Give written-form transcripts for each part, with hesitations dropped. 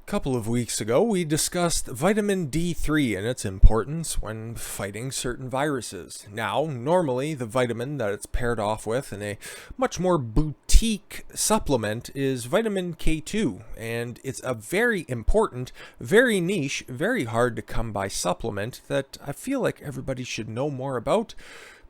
couple of weeks ago, we discussed vitamin D3 and its importance when fighting certain viruses. Now, normally, the vitamin that it's paired off with in a much more boutique supplement is vitamin K2, and it's a very important, very niche, very hard to come by supplement that I feel like everybody should know more about,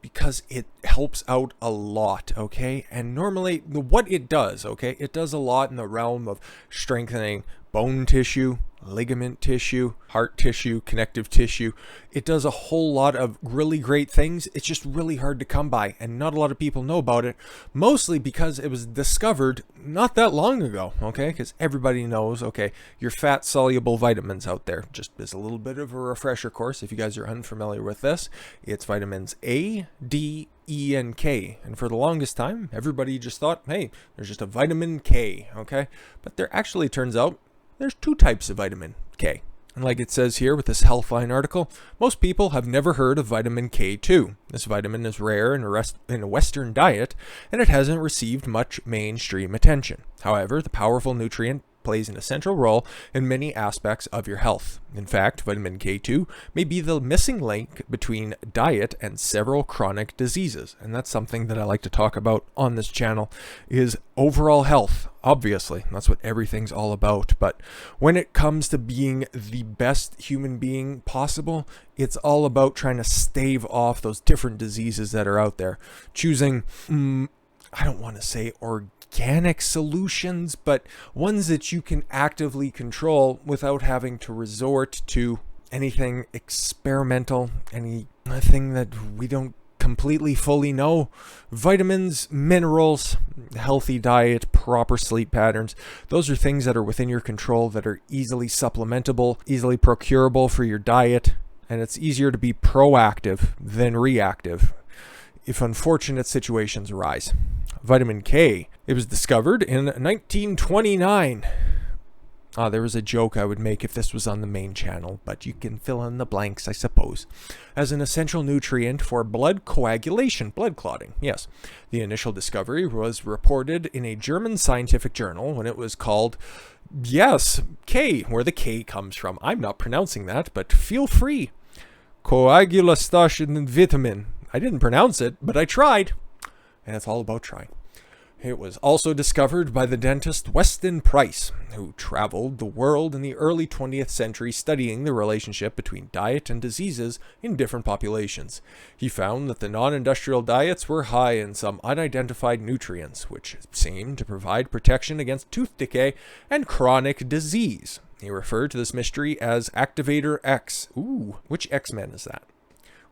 because it helps out a lot, okay? And normally, what it does, okay, it does a lot in the realm of strengthening bone tissue, ligament tissue, heart tissue, connective tissue. It does a whole lot of really great things. It's just really hard to come by, and not a lot of people know about it, mostly because it was discovered not that long ago, okay? Because everybody knows, okay, your fat-soluble vitamins out there. Just as a little bit of a refresher course, if you guys are unfamiliar with this, it's vitamins A, D, E, and K. And for the longest time, everybody just thought, hey, there's just a vitamin K, okay? But there actually turns out there's two types of vitamin K. And like it says here with this Healthline article, most people have never heard of vitamin K2. This vitamin is rare in a Western diet, and it hasn't received much mainstream attention. However, the powerful nutrient plays an essential role in many aspects of your health. In fact, vitamin K2 may be the missing link between diet and several chronic diseases. And that's something that I like to talk about on this channel, is overall health. Obviously, that's what everything's all about. But when it comes to being the best human being possible, it's all about trying to stave off those different diseases that are out there. Choosing, I don't want to say organic solutions, but ones that you can actively control without having to resort to anything experimental, anything that we don't completely fully know. Vitamins, minerals, healthy diet, proper sleep patterns, those are things that are within your control, that are easily supplementable, easily procurable for your diet, and it's easier to be proactive than reactive if unfortunate situations arise. Vitamin K, it was discovered in 1929. There was a joke I would make if this was on the main channel, but you can fill in the blanks, I suppose. As an essential nutrient for blood coagulation, blood clotting, yes. The initial discovery was reported in a German scientific journal when it was called, yes, K, where the K comes from. I'm not pronouncing that, but feel free. Coagulation vitamin. I didn't pronounce it, but I tried. And it's all about trying. It was also discovered by the dentist Weston Price, who traveled the world in the early 20th century studying the relationship between diet and diseases in different populations. He found that the non-industrial diets were high in some unidentified nutrients, which seemed to provide protection against tooth decay and chronic disease. He referred to this mystery as Activator X. Ooh, which X-Men is that?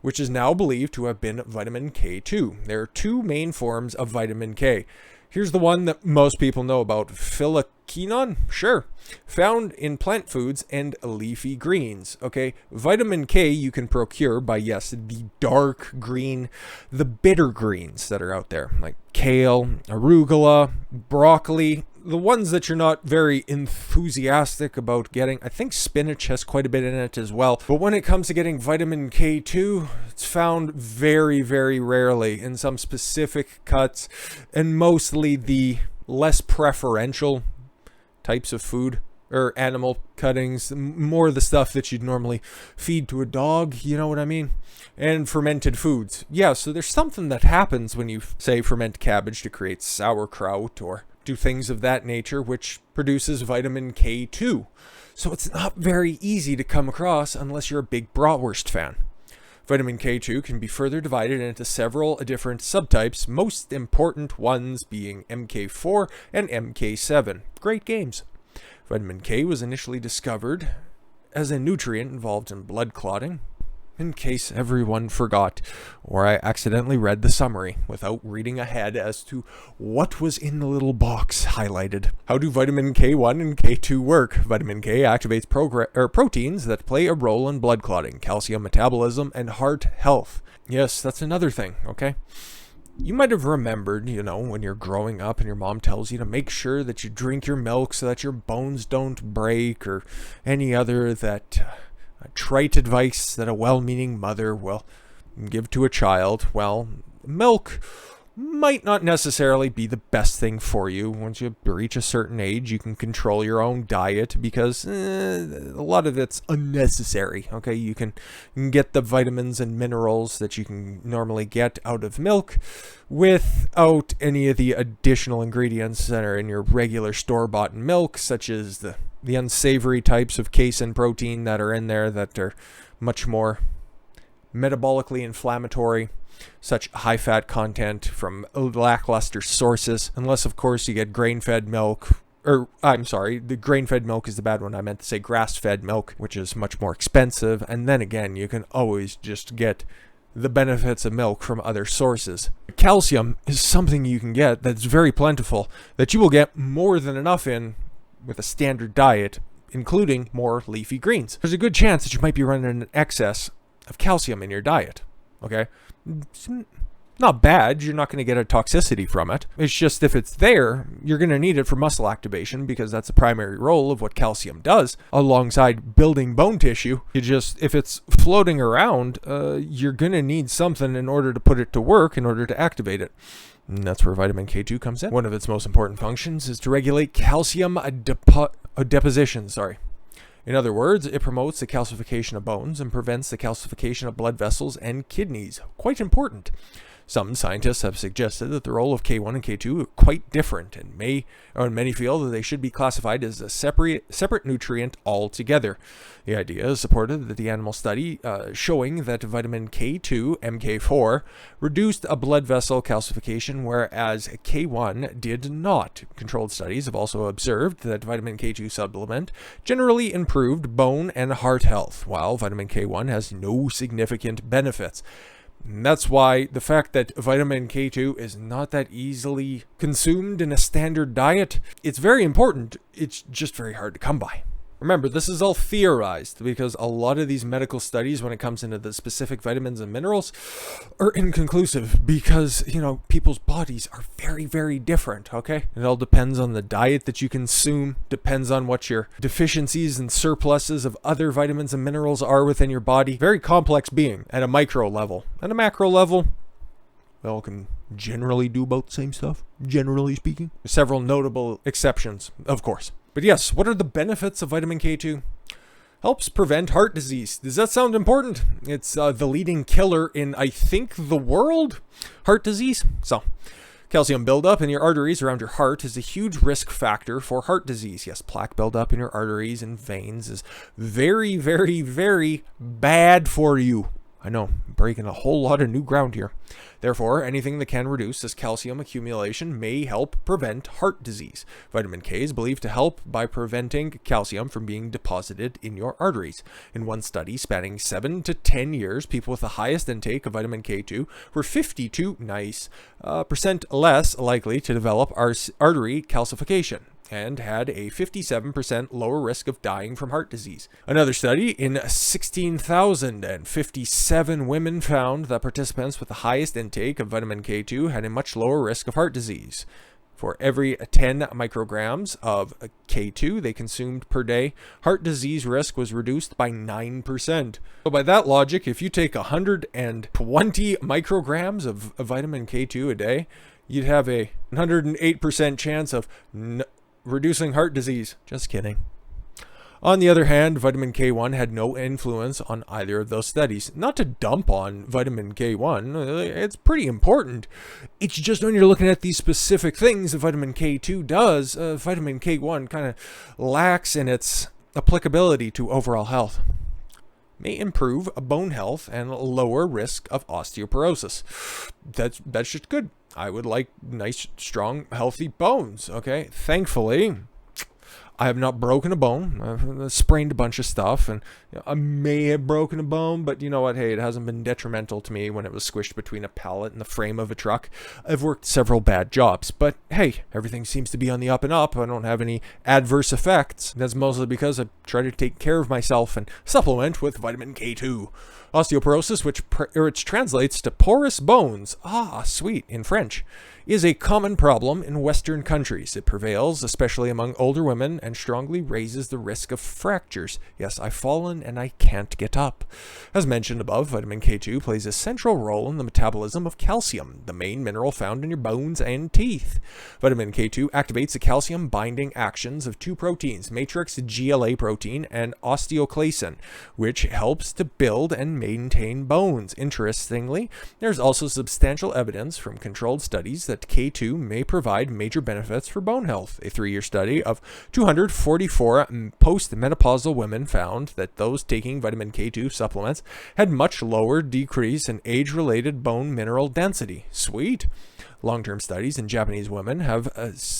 Which is now believed to have been vitamin K2. There are two main forms of vitamin K. Here's the one that most people know about, phyloquinone, sure, found in plant foods and leafy greens, okay? Vitamin K you can procure by, yes, the dark green, the bitter greens that are out there, like kale, arugula, broccoli, the ones that you're not very enthusiastic about getting. I think spinach has quite a bit in it as well. But when it comes to getting vitamin K2, it's found very, very rarely in some specific cuts, and mostly the less preferential types of food or animal cuttings, more the stuff that you'd normally feed to a dog, you know what I mean? And fermented foods. Yeah, so there's something that happens when you, say, ferment cabbage to create sauerkraut or do things of that nature, which produces vitamin K2. So it's not very easy to come across unless you're a big bratwurst fan. Vitamin K2 can be further divided into several different subtypes, most important ones being MK4 and MK7. Great games. Vitamin K was initially discovered as a nutrient involved in blood clotting, in case everyone forgot, or I accidentally read the summary without reading ahead as to what was in the little box highlighted. How do vitamin K1 and K2 work? Vitamin K activates proteins that play a role in blood clotting, calcium metabolism, and heart health. Yes, that's another thing, okay? You might have remembered, when you're growing up and your mom tells you to make sure that you drink your milk so that your bones don't break, or any other trite advice that a well-meaning mother will give to a child. Well, milk might not necessarily be the best thing for you. Once you reach a certain age, you can control your own diet because a lot of it's unnecessary. Okay, you can get the vitamins and minerals that you can normally get out of milk without any of the additional ingredients that are in your regular store-bought milk, such as the unsavory types of casein protein that are in there that are much more metabolically inflammatory, such high fat content from lackluster sources, unless of course you get grain-fed milk, or I'm sorry, the grain-fed milk is the bad one. I meant to say grass-fed milk, which is much more expensive, and then again, you can always just get the benefits of milk from other sources. Calcium is something you can get that's very plentiful, that you will get more than enough in with a standard diet, including more leafy greens. There's a good chance that you might be running an excess of calcium in your diet. Okay, it's not bad. You're not going to get a toxicity from it. It's just if it's there, you're going to need it for muscle activation because that's the primary role of what calcium does alongside building bone tissue. If it's floating around, you're going to need something in order to put it to work, in order to activate it. And that's where vitamin K2 comes in. One of its most important functions is to regulate calcium deposition. In other words, it promotes the calcification of bones and prevents the calcification of blood vessels and kidneys. Quite important. Some scientists have suggested that the role of K1 and K2 are quite different and many feel that they should be classified as a separate nutrient altogether. The idea is supported that the animal study showing that vitamin K2, MK4, reduced a blood vessel calcification, whereas K1 did not. Controlled studies have also observed that vitamin K2 supplement generally improved bone and heart health, while vitamin K1 has no significant benefits. And that's why the fact that vitamin K2 is not that easily consumed in a standard diet, it's very important. It's just very hard to come by. Remember, this is all theorized because a lot of these medical studies, when it comes into the specific vitamins and minerals, are inconclusive because, people's bodies are very, very different, okay? It all depends on the diet that you consume, depends on what your deficiencies and surpluses of other vitamins and minerals are within your body. Very complex being at a micro level. At a macro level, they all can generally do about the same stuff, generally speaking. There's several notable exceptions, of course. But yes, what are the benefits of vitamin K2? Helps prevent heart disease. Does that sound important? It's the leading killer in, I think, the world. Heart disease. So, calcium buildup in your arteries around your heart is a huge risk factor for heart disease. Yes, plaque buildup in your arteries and veins is very, very, very bad for you. I know, I'm breaking a whole lot of new ground here. Therefore, anything that can reduce this calcium accumulation may help prevent heart disease. Vitamin K is believed to help by preventing calcium from being deposited in your arteries. In one study spanning 7 to 10 years, people with the highest intake of vitamin K2 were 52% less likely to develop artery calcification and had a 57% lower risk of dying from heart disease. Another study in 16,057 women found that participants with the highest intake of vitamin K2 had a much lower risk of heart disease. For every 10 micrograms of K2 they consumed per day, heart disease risk was reduced by 9%. So by that logic, if you take 120 micrograms of vitamin K2 a day, you'd have a 108% chance of reducing heart disease. Just kidding. On the other hand, vitamin K1 had no influence on either of those studies. Not to dump on vitamin K1, it's pretty important. It's just when you're looking at these specific things that vitamin K2 does, vitamin K1 kind of lacks in its applicability to overall health. May improve bone health and lower risk of osteoporosis. That's just good. I would like nice, strong, healthy bones, okay? Thankfully, I have not broken a bone. I've sprained a bunch of stuff, and I may have broken a bone, but you know what? Hey, it hasn't been detrimental to me when it was squished between a pallet and the frame of a truck. I've worked several bad jobs, but hey, everything seems to be on the up and up. I don't have any adverse effects. That's mostly because I try to take care of myself and supplement with vitamin K2. Osteoporosis, which translates to porous bones, sweet in French, is a common problem in Western countries. It prevails, especially among older women, and strongly raises the risk of fractures. Yes, I've fallen and I can't get up. As mentioned above, vitamin K2 plays a central role in the metabolism of calcium, the main mineral found in your bones and teeth. Vitamin K2 activates the calcium binding actions of two proteins, matrix GLA protein and osteoclasin, which helps to build and maintain bones. Interestingly, there's also substantial evidence from controlled studies that K2 may provide major benefits for bone health. A 3-year study of 244 postmenopausal women found that those taking vitamin K2 supplements had much lower decrease in age-related bone mineral density. Sweet. Long-term studies in Japanese women have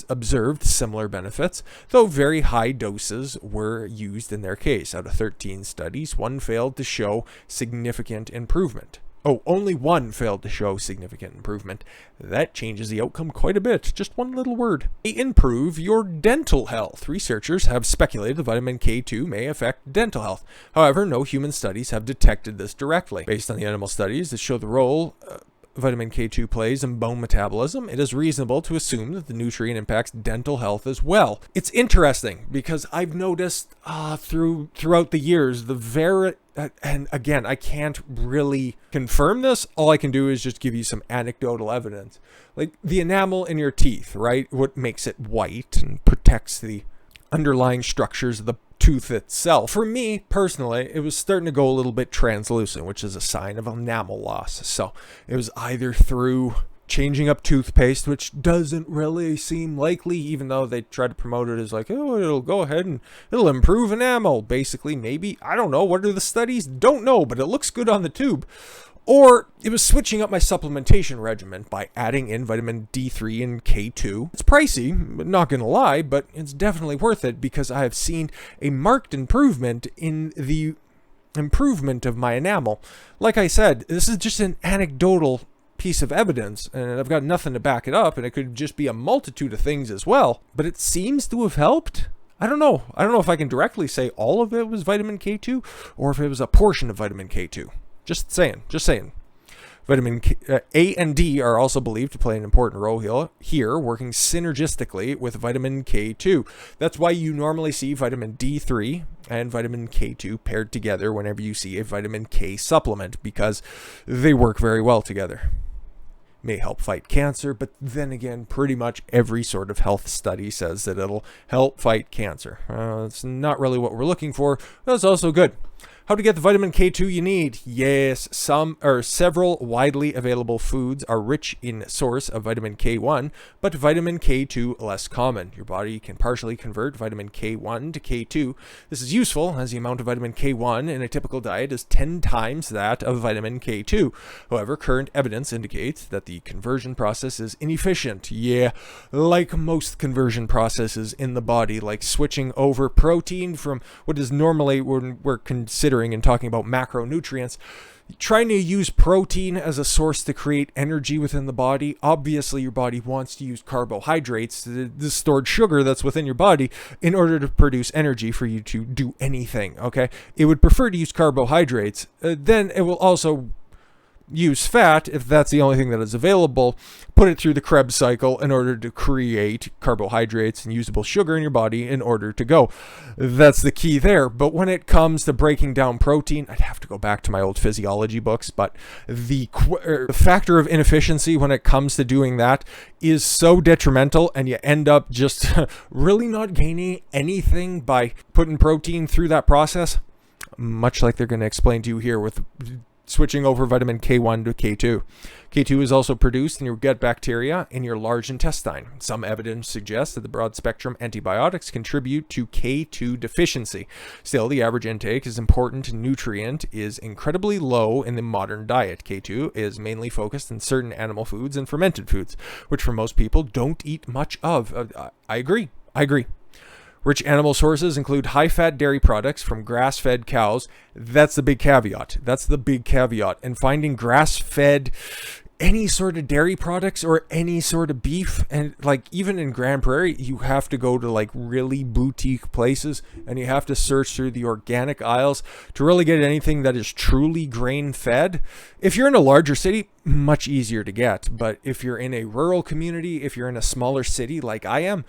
observed similar benefits, though very high doses were used in their case. Out of 13 studies, one failed to show significant improvement. Only one failed to show significant improvement. That changes the outcome quite a bit. Just one little word. Improve your dental health. Researchers have speculated that vitamin K2 may affect dental health. However, no human studies have detected this directly. Based on the animal studies that show the role vitamin K2 plays in bone metabolism, it is reasonable to assume that the nutrient impacts dental health as well. It's interesting because I've noticed throughout the years and again, I can't really confirm this. All I can do is just give you some anecdotal evidence. Like the enamel in your teeth, right? What makes it white and protects the underlying structures of the tooth itself. For me personally, it was starting to go a little bit translucent, which is a sign of enamel loss. So it was either through changing up toothpaste, which doesn't really seem likely, even though they try to promote it as like, it'll go ahead and it'll improve enamel. Basically, maybe, I don't know, what are the studies? Don't know, but it looks good on the tube. Or it was switching up my supplementation regimen by adding in vitamin D3 and K2. It's pricey, not gonna lie, but it's definitely worth it because I have seen a marked improvement in the improvement of my enamel. Like I said, this is just an anecdotal piece of evidence, and I've got nothing to back it up, and it could just be a multitude of things as well, but it seems to have helped. I don't know if I can directly say all of it was vitamin K2 or if it was a portion of vitamin K2. Just saying. Vitamin A and D are also believed to play an important role here, working synergistically with vitamin K2. That's why you normally see vitamin D3 and vitamin K2 paired together whenever you see a vitamin K supplement, because they work very well together. May help fight cancer, but then again, pretty much every sort of health study says that it'll help fight cancer. It's not really what we're looking for. That's also good. How to get the vitamin K2 you need? Yes, several widely available foods are rich in source of vitamin K1, but vitamin K2 less common. Your body can partially convert vitamin K1 to K2. This is useful as the amount of vitamin K1 in a typical diet is 10 times that of vitamin K2. However, current evidence indicates that the conversion process is inefficient. Yeah, like most conversion processes in the body, like switching over protein from what is normally when we're considering and talking about macronutrients, trying to use protein as a source to create energy within the body. Obviously, your body wants to use carbohydrates, the stored sugar that's within your body, in order to produce energy for you to do anything, okay? It would prefer to use carbohydrates. Then it will also use fat, if that's the only thing that is available, put it through the Krebs cycle in order to create carbohydrates and usable sugar in your body in order to go. That's the key there. But when it comes to breaking down protein, I'd have to go back to my old physiology books, but the factor of inefficiency when it comes to doing that is so detrimental, and you end up just really not gaining anything by putting protein through that process, much like they're going to explain to you here with switching over vitamin K1 to K2. K2 is also produced in your gut bacteria in your large intestine. Some evidence suggests that the broad-spectrum antibiotics contribute to K2 deficiency. Still, the average intake is important nutrient is incredibly low in the modern diet. K2 is mainly focused in certain animal foods and fermented foods, which for most people don't eat much of. I agree. Rich animal sources include high-fat dairy products from grass-fed cows. That's the big caveat. And finding grass-fed any sort of dairy products or any sort of beef, and like even in Grand Prairie, you have to go to like really boutique places and you have to search through the organic aisles to really get anything that is truly grain fed. If you're in a larger city, much easier to get, but if you're in a rural community, if you're in a smaller city like I am,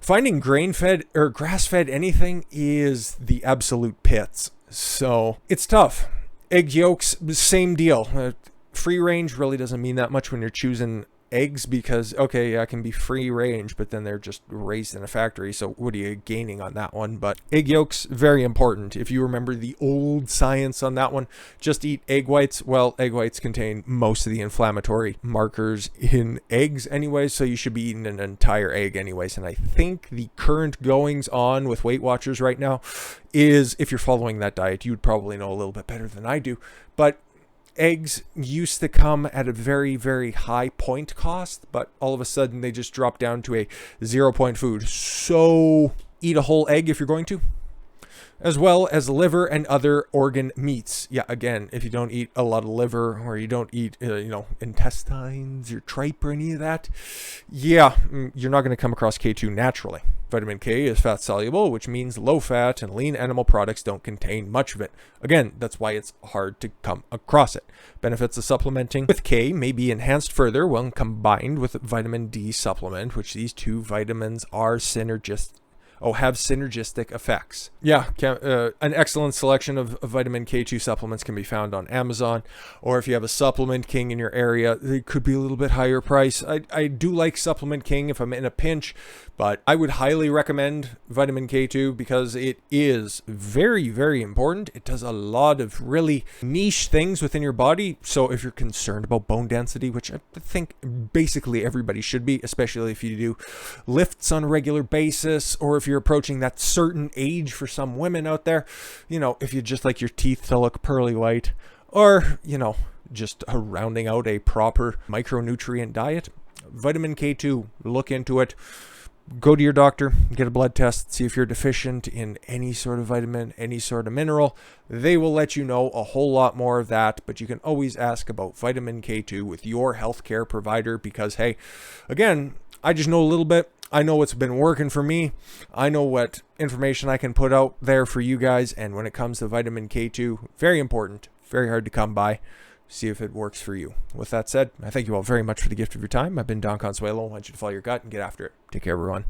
finding grain fed or grass fed anything is the absolute pits. So it's tough. Egg yolks, same deal. Free range really doesn't mean that much when you're choosing eggs, because okay, I can be free range, but then they're just raised in a factory, so what are you gaining on that one? But egg yolks, very important. If you remember the old science on that one, just eat egg whites. Well, egg whites contain most of the inflammatory markers in eggs anyway, so you should be eating an entire egg anyways. And I think the current goings on with Weight Watchers right now is, if you're following that diet, you'd probably know a little bit better than I do, but eggs used to come at a very, very high point cost, but all of a sudden they just drop down to a 0 point food. So eat a whole egg if you're going to, as well as liver and other organ meats. Yeah, again, if you don't eat a lot of liver, or you don't eat, intestines or tripe or any of that, yeah, you're not going to come across K2 naturally. Vitamin K is fat soluble, which means low fat and lean animal products don't contain much of it. Again, that's why it's hard to come across it. Benefits of supplementing with K may be enhanced further when combined with vitamin D supplement, which these two vitamins are have synergistic effects. Yeah, an excellent selection of vitamin K2 supplements can be found on Amazon, or if you have a Supplement King in your area, it could be a little bit higher price. I do like Supplement King if I'm in a pinch, but I would highly recommend vitamin K2 because it is very, very important. It does a lot of really niche things within your body. So if you're concerned about bone density, which I think basically everybody should be, especially if you do lifts on a regular basis, or if you're approaching that certain age for some women out there, if you just like your teeth to look pearly white, or, just rounding out a proper micronutrient diet, vitamin K2, look into it. Go to your doctor, get a blood test, see if you're deficient in any sort of vitamin, any sort of mineral. They will let you know a whole lot more of that, but you can always ask about vitamin K2 with your healthcare provider because, hey, again, I just know a little bit. I know what's been working for me. I know what information I can put out there for you guys. And when it comes to vitamin K2, very important, very hard to come by. See if it works for you. With that said, I thank you all very much for the gift of your time. I've been Don Consuelo. I want you to follow your gut and get after it. Take care, everyone.